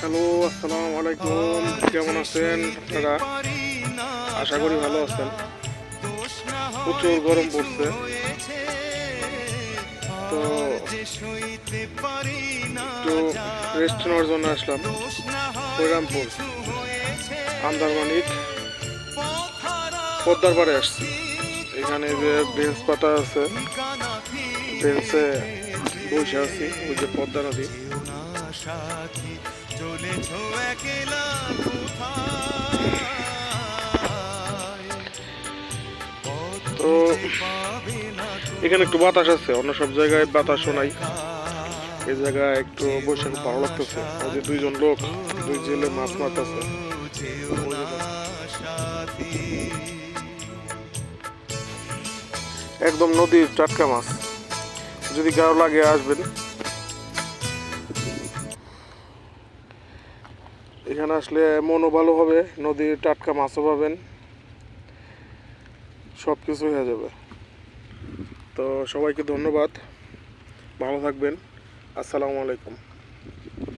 Hello, আসসালামু আলাইকুম। কেমন আছেন আপনারা? আশা করি ভালো আছেন। প্রচুর গরম পড়ছে, তো একটু রেস্ট নেওয়ার জন্য আসলাম হরিরামপুর আন্দারমানিক পদ্মার পাড়ে আসছি। এখানে যে বেঞ্চ পাতা আছে, বেঞ্চে বসে আছি। ওই যে পদ্মা নদী। তো এখানে একটু বাতাস আছে, অন্য সব জায়গায় বাতাসও নাই। এই জায়গায় একটু বসে খুব ভালো লাগতেছে। ওই যে দুইজন লোক, দুই জেলে মাছ মারতেছে। একদম নদীর টাটকা মাছ। যদি গাও লাগে আসবেন। এখানে আসলে মনও ভালো হবে, নদীর টাটকা মাছও পাবেন, সব কিছু হয়ে যাবে। তো সবাইকে ধন্যবাদ, ভালো থাকবেন। আসসালামু আলাইকুম।